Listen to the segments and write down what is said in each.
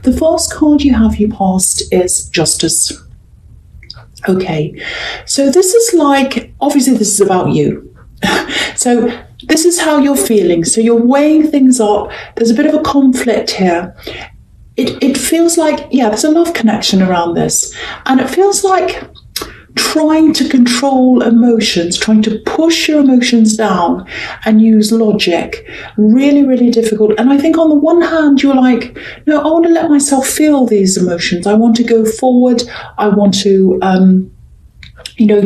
the first card you have, your past, is Justice. Okay, so this is like, obviously this is about you. So this is how you're feeling. So you're weighing things up. There's a bit of a conflict here. It feels like, yeah, there's a love connection around this. And it feels like trying to control emotions, trying to push your emotions down and use logic. Really, really difficult. And I think on the one hand, you're like, no, I want to let myself feel these emotions. I want to go forward. I want to,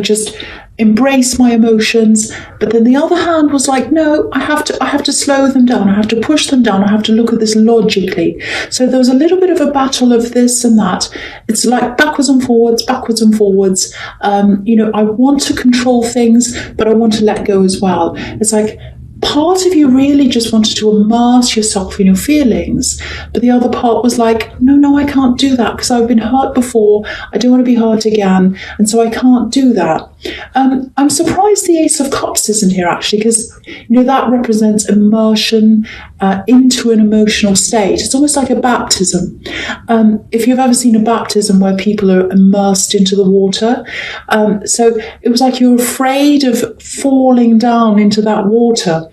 just embrace my emotions. But then the other hand was like, no, I have to slow them down. I have to push them down. I have to look at this logically. So there was a little bit of a battle of this and that. It's like backwards and forwards, backwards and forwards. I want to control things, but I want to let go as well. It's like part of you really just wanted to immerse yourself in your feelings, but the other part was like, no, I can't do that because I've been hurt before. I don't want to be hurt again, and so I can't do that. I'm surprised the Ace of Cups isn't here actually, because that represents immersion into an emotional state. It's almost like a baptism. If you've ever seen a baptism where people are immersed into the water, so it was like you're afraid of falling down into that water.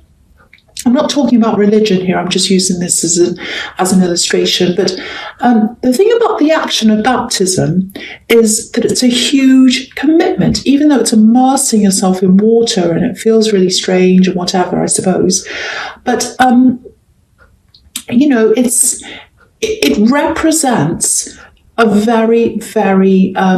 I'm not talking about religion here, I'm just using this as an illustration. But the thing about the action of baptism is that it's a huge commitment, even though it's immersing yourself in water and it feels really strange and whatever, I suppose. But, it represents a very, very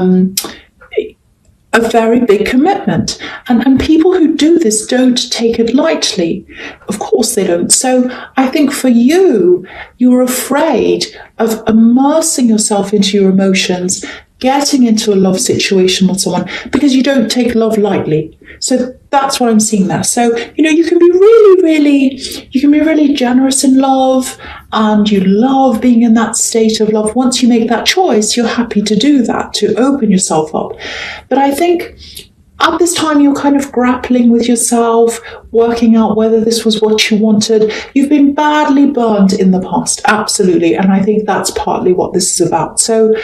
big commitment. And people who do this don't take it lightly. Of course they don't. So I think for you, you're afraid of immersing yourself into your emotions, getting into a love situation with someone, because you don't take love lightly. So that's what I'm seeing there. So, you can be really generous in love, and you love being in that state of love. Once you make that choice, you're happy to do that, to open yourself up. But I think at this time, you're kind of grappling with yourself, working out whether this was what you wanted. You've been badly burned in the past, absolutely. And I think that's partly what this is about. So,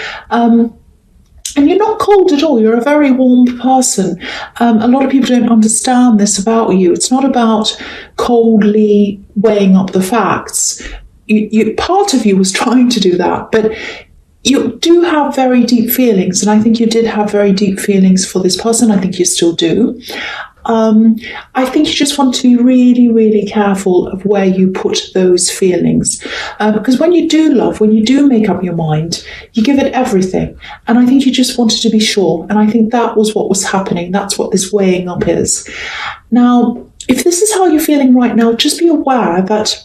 and you're not cold at all. You're a very warm person. A lot of people don't understand this about you. It's not about coldly weighing up the facts. Part of you was trying to do that, but you do have very deep feelings. And I think you did have very deep feelings for this person. I think you still do. I think you just want to be really, really careful of where you put those feelings. Because when you do love, when you do make up your mind, you give it everything. And I think you just wanted to be sure. And I think that was what was happening. That's what this weighing up is. Now, if this is how you're feeling right now, just be aware that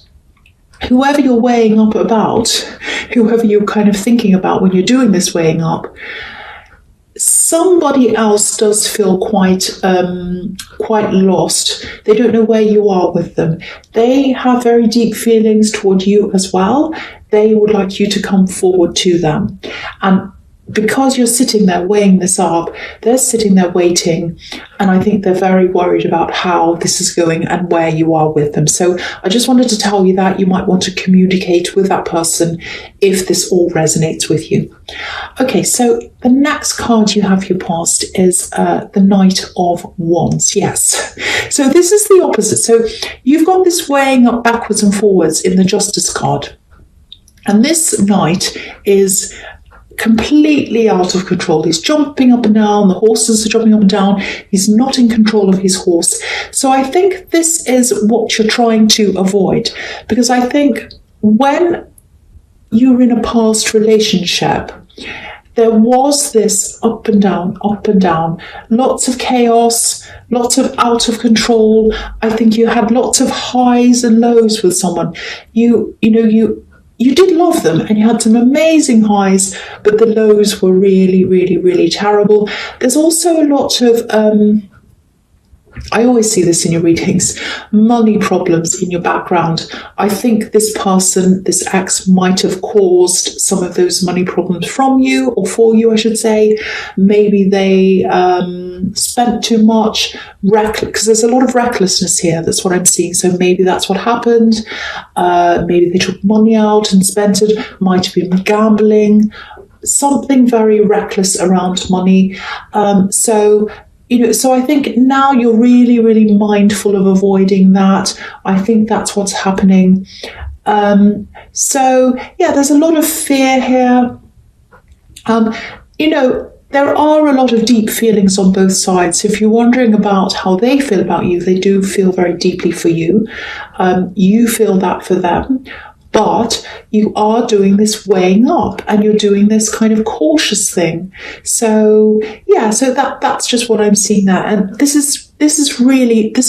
whoever you're weighing up about, whoever you're kind of thinking about when you're doing this weighing up, somebody else does feel quite lost. They don't know where you are with them. They have very deep feelings toward you as well. They would like you to come forward to them. And because you're sitting there weighing this up, they're sitting there waiting. And I think they're very worried about how this is going and where you are with them. So I just wanted to tell you that you might want to communicate with that person if this all resonates with you. Okay, so the next card you have your past is the Knight of Wands. Yes. So this is the opposite. So you've got this weighing up backwards and forwards in the Justice card. And this Knight is completely out of control. He's jumping up and down. The horses are jumping up and down. He's not in control of his horse. So I think this is what you're trying to avoid, because I think when you're in a past relationship, there was this up and down, lots of chaos, lots of out of control. I think you had lots of highs and lows with someone. You did love them and you had some amazing highs, but the lows were really, really, really terrible. There's also a lot of I always see this in your readings, money problems in your background. I think this person, this ex, might have caused some of those money problems from you, or for you, I should say. Maybe they spent too much, because there's a lot of recklessness here. That's what I'm seeing. So maybe that's what happened. Maybe they took money out and spent it. Might have been gambling. Something very reckless around money. So I think now you're really, really mindful of avoiding that. I think that's what's happening. There's a lot of fear here. There are a lot of deep feelings on both sides. If you're wondering about how they feel about you, they do feel very deeply for you. You feel that for them. But you are doing this weighing up, and you're doing this kind of cautious thing. So that's just what I'm seeing there. And this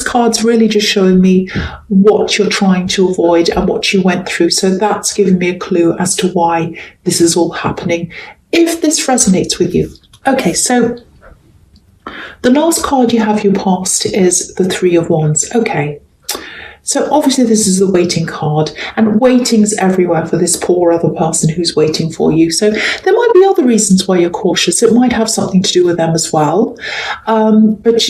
card's really just showing me what you're trying to avoid and what you went through. So that's giving me a clue as to why this is all happening, if this resonates with you. Okay, so the last card you have your past is the Three of Wands. Okay. So obviously this is the waiting card, and waiting's everywhere for this poor other person who's waiting for you. So there might be other reasons why you're cautious. It might have something to do with them as well. But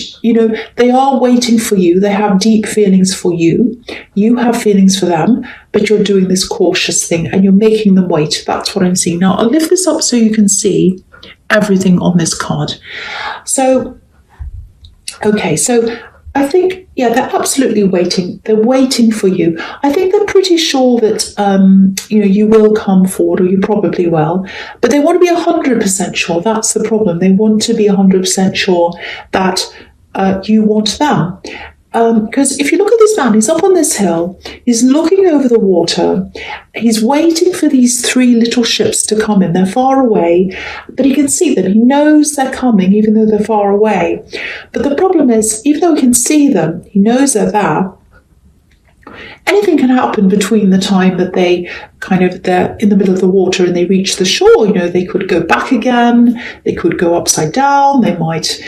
they are waiting for you. They have deep feelings for you. You have feelings for them, but you're doing this cautious thing and you're making them wait. That's what I'm seeing. Now I'll lift this up so you can see everything on this card. So, okay, so I think, they're absolutely waiting. They're waiting for you. I think they're pretty sure that, you will come forward, or you probably will, but they want to be 100% sure. That's the problem. They want to be 100% sure that you want them. Because if you look at this man, he's up on this hill, he's looking over the water, he's waiting for these three little ships to come in. They're far away, but he can see them. He knows they're coming, even though they're far away. But the problem is, even though he can see them, he knows they're there, anything can happen between the time that they're in the middle of the water and they reach the shore. They could go back again, they could go upside down, they might,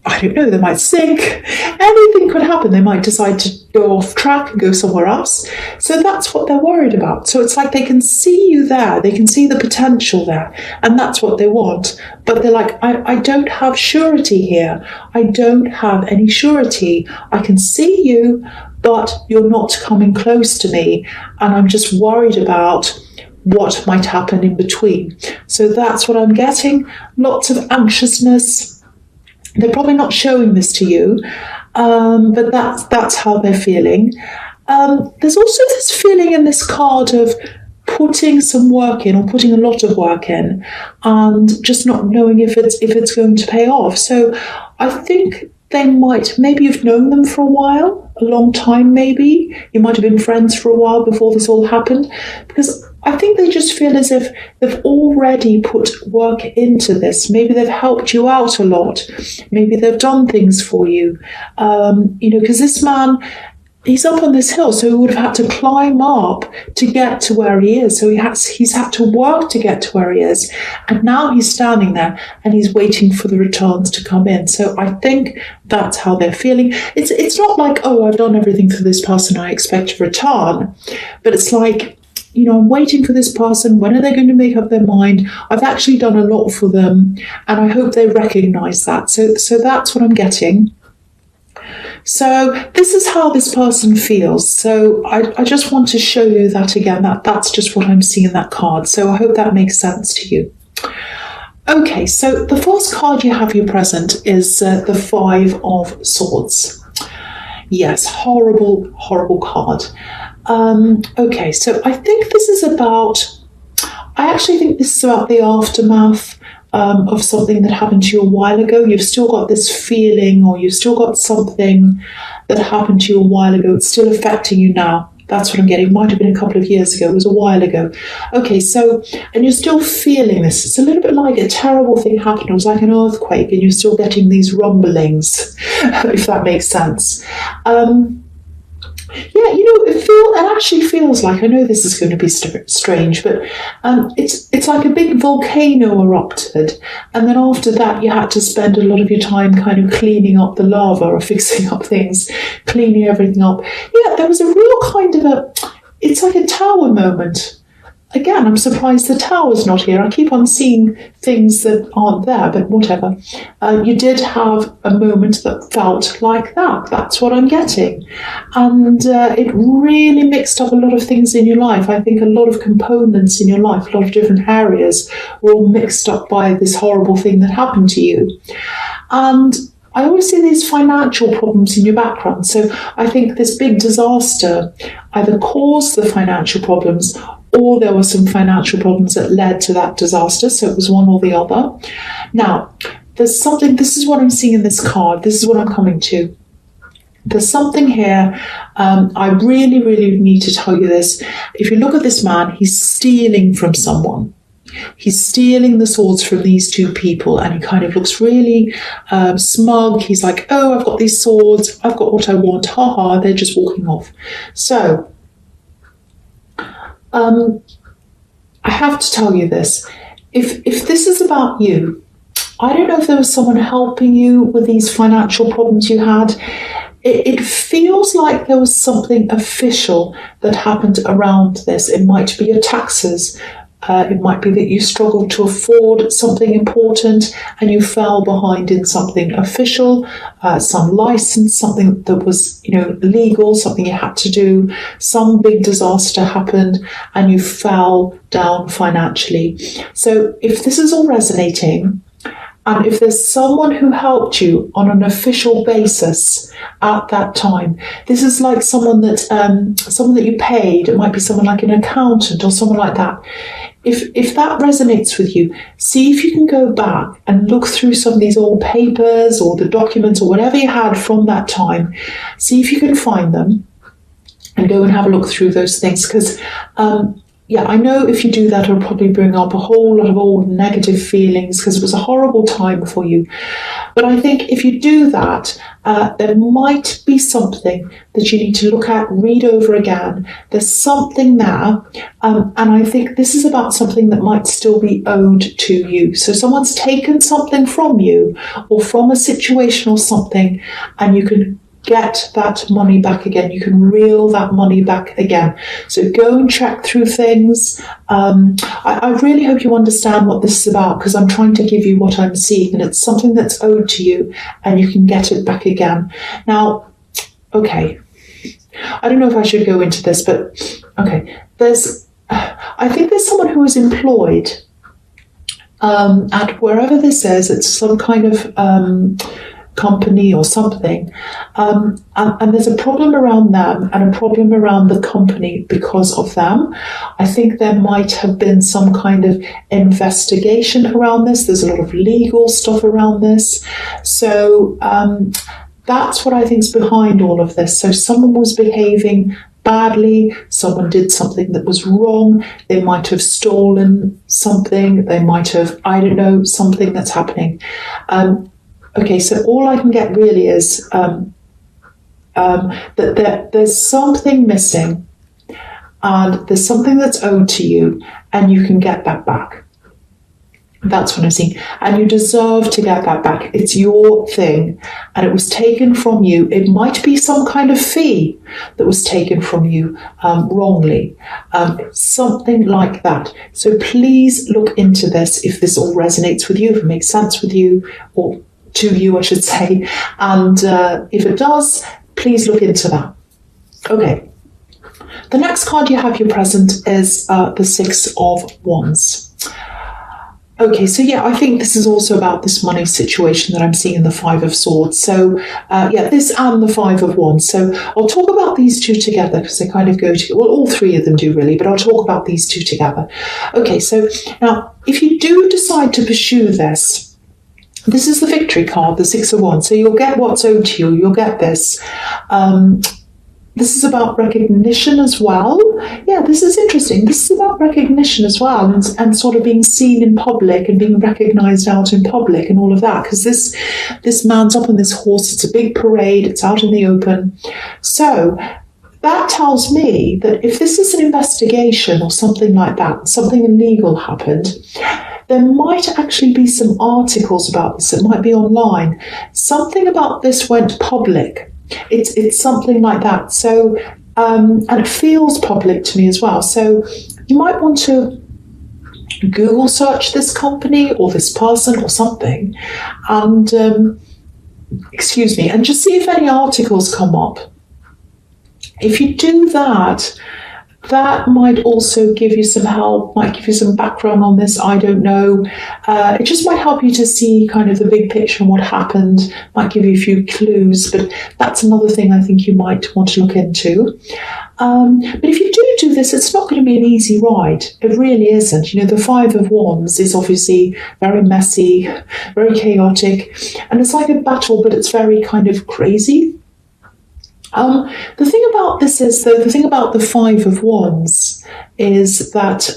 I don't know, they might sink. Anything could happen. They might decide to go off track and go somewhere else. So that's what they're worried about. So it's like they can see you there. They can see the potential there. And that's what they want. But they're like, I don't have surety here. I don't have any surety. I can see you, but you're not coming close to me. And I'm just worried about what might happen in between. So that's what I'm getting. Lots of anxiousness. They're probably not showing this to you, but that's how they're feeling. There's also this feeling in this card of putting some work in, or putting a lot of work in, and just not knowing if it's going to pay off. So I think maybe you've known them for a while, a long time maybe. You might have been friends for a while before this all happened, because I think they just feel as if they've already put work into this. Maybe they've helped you out a lot. Maybe they've done things for you. Because this man, he's up on this hill, so he would have had to climb up to get to where he is. So he's had to work to get to where he is. And now he's standing there and he's waiting for the returns to come in. So I think that's how they're feeling. It's not like, oh, I've done everything for this person, I expect a return. But it's like, I'm waiting for this person. When are they going to make up their mind? I've actually done a lot for them, and I hope they recognize that. So that's what I'm getting. So this is how this person feels. So I just want to show you that again. That's just what I'm seeing in that card. So I hope that makes sense to you. Okay, so the first card you have here present is the Five of Swords. Yes, horrible, horrible card. Okay, so I actually think this is about the aftermath of something that happened to you a while ago. You've still got this feeling, or you've still got something that happened to you a while ago. It's still affecting you now. That's what I'm getting. It might have been a couple of years ago. It was a while ago. Okay, so, and you're still feeling this. It's a little bit like a terrible thing happened. It was like an earthquake, and you're still getting these rumblings, if that makes sense. Yeah, it actually feels like, I know this is going to be strange, but it's like a big volcano erupted, and then after that you had to spend a lot of your time kind of cleaning up the lava or fixing up things, cleaning everything up. Yeah, there was a real kind of it's like a tower moment. Again, I'm surprised the tower's not here. I keep on seeing things that aren't there, but whatever. You did have a moment that felt like that. That's what I'm getting. And it really mixed up a lot of things in your life. I think a lot of components in your life, a lot of different areas were all mixed up by this horrible thing that happened to you. And I always see these financial problems in your background. So I think this big disaster either caused the financial problems, or there were some financial problems that led to that disaster. So it was one or the other. Now, there's something, this is what I'm seeing in this card. This is what I'm coming to. There's something here. I really, really need to tell you this. If you look at this man, he's stealing from someone. He's stealing the swords from these two people, and he kind of looks really smug. He's like, oh, I've got these swords. I've got what I want. Ha ha, they're just walking off. So, I have to tell you this. If this is about you, I don't know if there was someone helping you with these financial problems you had. It feels like there was something official that happened around this. It might be your taxes. It might be that you struggled to afford something important and you fell behind in something official, some license, something that was, legal, something you had to do. Some big disaster happened and you fell down financially. So if this is all resonating, and if there's someone who helped you on an official basis at that time, this is like someone that you paid. It might be someone like an accountant or someone like that. If that resonates with you, see if you can go back and look through some of these old papers or the documents or whatever you had from that time. See if you can find them and go and have a look through those things. Because, I know if you do that, it'll probably bring up a whole lot of old negative feelings because it was a horrible time for you. But I think if you do that, there might be something that you need to look at, read over again. There's something there. And I think this is about something that might still be owed to you. So someone's taken something from you or from a situation or something, and you can get that money back again. You can reel that money back again. So go and check through things. I really hope you understand what this is about, because I'm trying to give you what I'm seeing, and it's something that's owed to you and you can get it back again. Now, okay, I don't know if I should go into this, but okay, I think there's someone who is employed at wherever this is. It's some kind of company or something, and there's a problem around them and a problem around the company because of them. I think there might have been some kind of investigation around this. There's a lot of legal stuff around this. So that's what I think is behind all of this. So someone was behaving badly, someone did something that was wrong, they might have stolen something, they might have, I don't know, something that's happening. Okay, so all I can get really is that there's something missing and there's something that's owed to you and you can get that back. That's what I'm seeing. And you deserve to get that back. It's your thing and it was taken from you. It might be some kind of fee that was taken from you wrongly, something like that. So please look into this if this all resonates with you, if it makes sense with you, or to you, I should say. And if it does, please look into that. Okay. The next card you have here present is the Six of Wands. Okay, so yeah, I think this is also about this money situation that I'm seeing in the Five of Swords. So this and the Five of Wands. So I'll talk about these two together because they kind of go together. Well, all three of them do really, but I'll talk about these two together. Okay, so now if you do decide to pursue this, this is the victory card, the Six of Wands. So you'll get what's owed to you. You'll get this. This is about recognition as well. Yeah, this is interesting. This is about recognition as well, and sort of being seen in public and being recognized out in public and all of that. Because this man's up on this horse. It's a big parade. It's out in the open. So that tells me that if this is an investigation or something like that, something illegal happened, there might actually be some articles about this. It might be online. Something about this went public. It's something like that. So, and it feels public to me as well. So you might want to Google search this company or this person or something, and and just see if any articles come up. If you do that, that might also give you some help, might give you some background on this, I don't know. It just might help you to see kind of the big picture and what happened, might give you a few clues, but that's another thing I think you might want to look into. But if you do this, it's not going to be an easy ride. It really isn't. You know, the Five of Wands is obviously very messy, very chaotic, and it's like a battle, but it's very kind of crazy. The thing about this is, though, the thing about the Five of Wands is that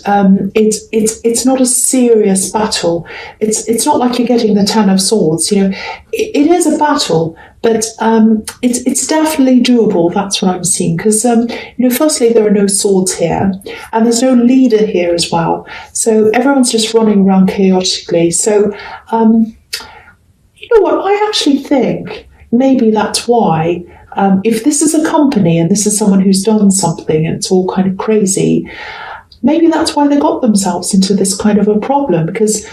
it's not a serious battle. It's not like you're getting the Ten of Swords. You know, it is a battle, but it's definitely doable. That's what I'm seeing. Because firstly, there are no swords here, and there's no leader here as well. So everyone's just running around chaotically. So you know what? I actually think maybe that's why. If this is a company and this is someone who's done something and it's all kind of crazy, maybe that's why they got themselves into this kind of a problem, because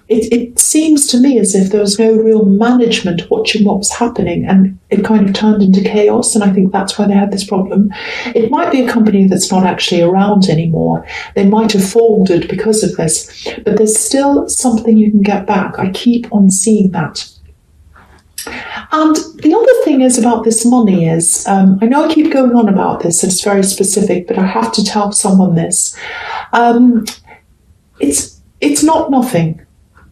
it seems to me as if there was no real management watching what was happening, and it kind of turned into chaos, and I think that's why they had this problem. It might be a company that's not actually around anymore. They might have folded because of this, but there's still something you can get back. I keep on seeing that. And the other thing is about this money is, I know I keep going on about this, and it's very specific, but I have to tell someone this. It's not nothing.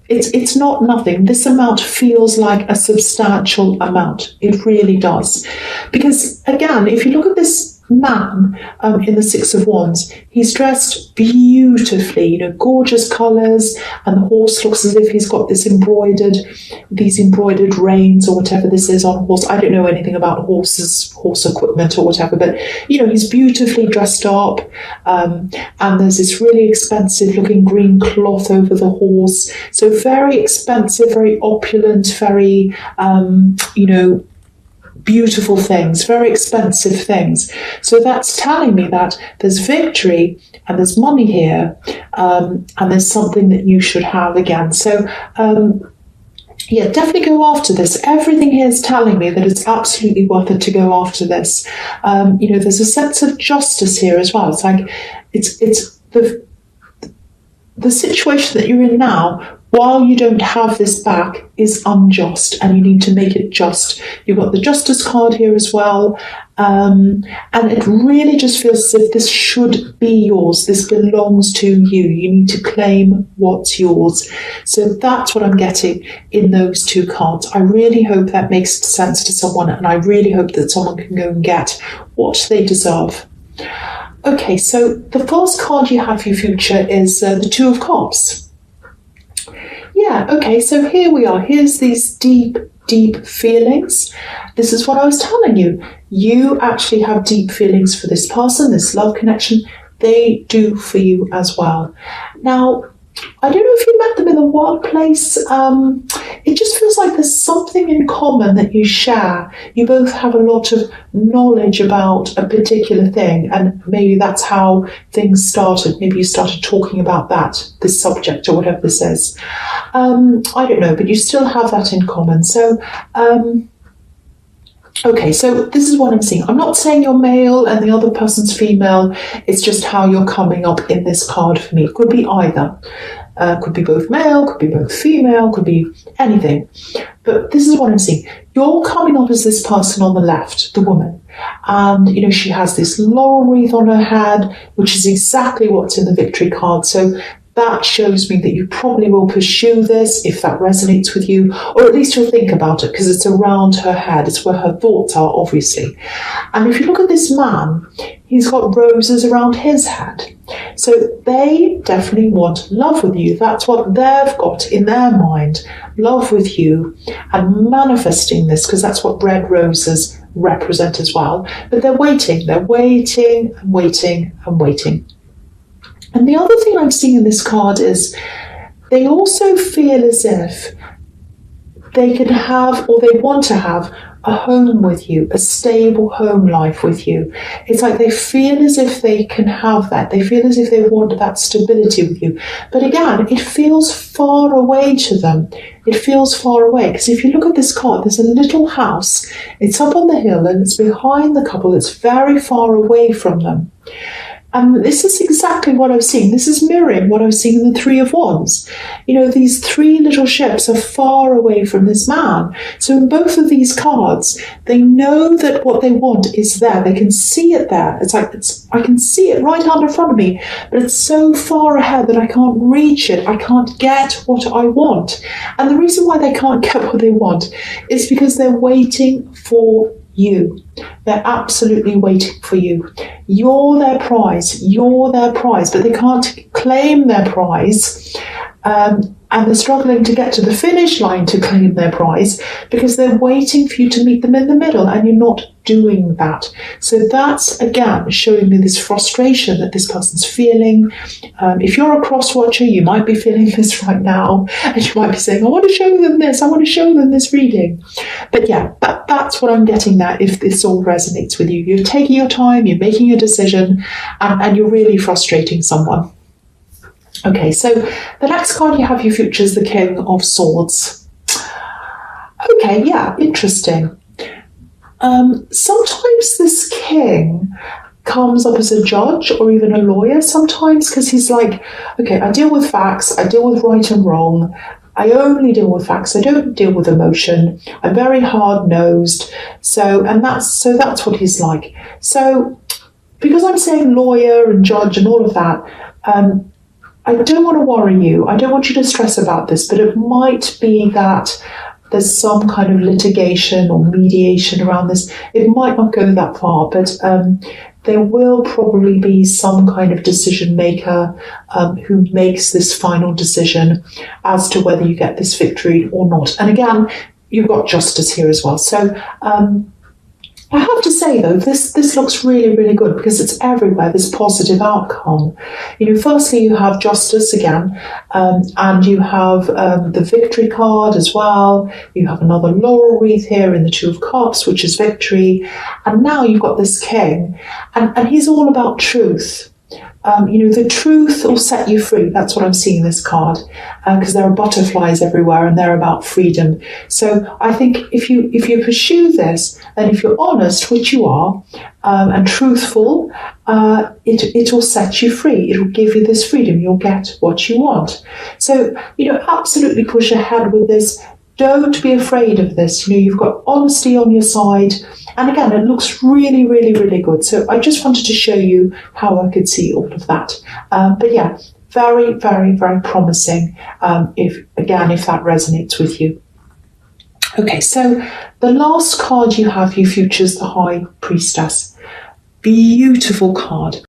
It's not nothing. This amount feels like a substantial amount. It really does. Because again, if you look at this man in the Six of Wands, he's dressed beautifully, you know, gorgeous colours, and the horse looks as if he's got these embroidered reins or whatever this is on a horse. I don't know anything about horse equipment or whatever, but you know, he's beautifully dressed up, and there's this really expensive looking green cloth over the horse. So very expensive, very opulent, very beautiful things, very expensive things. So that's telling me that there's victory and there's money here, and there's something that you should have again. So yeah, definitely go after this. Everything here is telling me that it's absolutely worth it to go after this. There's a sense of justice here as well. It's like it's the situation that you're in now, while you don't have this back, is unjust, and you need to make it just. You've got the Justice card here as well, and it really just feels as if this should be yours. This belongs to you. You need to claim what's yours. So that's what I'm getting in those two cards. I really hope that makes sense to someone, and I really hope that someone can go and get what they deserve. Okay, so the first card you have for your future is the Two of Cups. Yeah, okay, so here we are. Here's these deep, deep feelings. This is what I was telling you. You actually have deep feelings for this person, this love connection. They do for you as well. Now, I don't know if you met them in the workplace. It just feels like there's something in common that you share. You both have a lot of knowledge about a particular thing, and maybe that's how things started. Maybe you started talking about this subject or whatever this is. I don't know, but you still have that in common. So, okay, so this is what I'm seeing. I'm not saying you're male and the other person's female. It's just how you're coming up in this card for me. It could be either. Could be both male, could be both female, could be anything. But this is what I'm seeing. You're coming up as this person on the left, the woman. And, you know, she has this laurel wreath on her head, which is exactly what's in the victory card. So that shows me that you probably will pursue this if that resonates with you, or at least you'll think about it, because it's around her head. It's where her thoughts are, obviously. And if you look at this man, he's got roses around his head. So they definitely want love with you. That's what they've got in their mind, love with you, and manifesting this, because that's what red roses represent as well. But they're waiting and waiting and waiting. And the other thing I'm seeing in this card is they also feel as if they can have, or they want to have, a home with you, a stable home life with you. It's like they feel as if they can have that. They feel as if they want that stability with you. But again, it feels far away to them. It feels far away, because if you look at this card, there's a little house. It's up on the hill and it's behind the couple. It's very far away from them. And this is exactly what I was seeing. This is mirroring what I was seeing in the Three of Wands. You know, these three little ships are far away from this man. So in both of these cards, they know that what they want is there. They can see it there. It's like, I can see it right out in front of me, but it's so far ahead that I can't reach it. I can't get what I want. And the reason why they can't get what they want is because they're waiting for you. They're absolutely waiting for you. You're their prize. You're their prize, but they can't claim their prize. And they're struggling to get to the finish line to claim their prize because they're waiting for you to meet them in the middle, and you're not doing that. So that's, again, showing me this frustration that this person's feeling. If you're a cross watcher, you might be feeling this right now, and you might be saying, I want to show them this, I want to show them this reading. But yeah, that's what I'm getting at. If this all resonates with you, you're taking your time, you're making a decision, and you're really frustrating someone. Okay, so the next card you have, your future, is the King of Swords. Okay, yeah, interesting. Sometimes this king comes up as a judge or even a lawyer sometimes, because he's like, okay, I deal with facts, I deal with right and wrong, I only deal with facts, I don't deal with emotion, I'm very hard-nosed, so that's what he's like. So because I'm saying lawyer and judge and all of that, I don't want to worry you. I don't want you to stress about this, but it might be that there's some kind of litigation or mediation around this. It might not go that far, but there will probably be some kind of decision maker who makes this final decision as to whether you get this victory or not. And again, you've got justice here as well. So I have to say, though, this looks really, really good because it's everywhere, this positive outcome. You know, firstly, you have justice again, and you have the victory card as well. You have another laurel wreath here in the Two of Cups, which is victory. And now you've got this king, and he's all about truth. You know, the truth will set you free. That's what I'm seeing in this card, because there are butterflies everywhere and they're about freedom. So I think if you pursue this, and if you're honest, which you are, and truthful, it will set you free. It will give you this freedom. You'll get what you want. So, you know, absolutely push ahead with this. Don't be afraid of this. You know, you've got honesty on your side. And again, it looks really, really, really good. So I just wanted to show you how I could see all of that. But yeah, very, very, very promising, if that resonates with you. Okay, so the last card you have, your future, is the High Priestess. Beautiful card.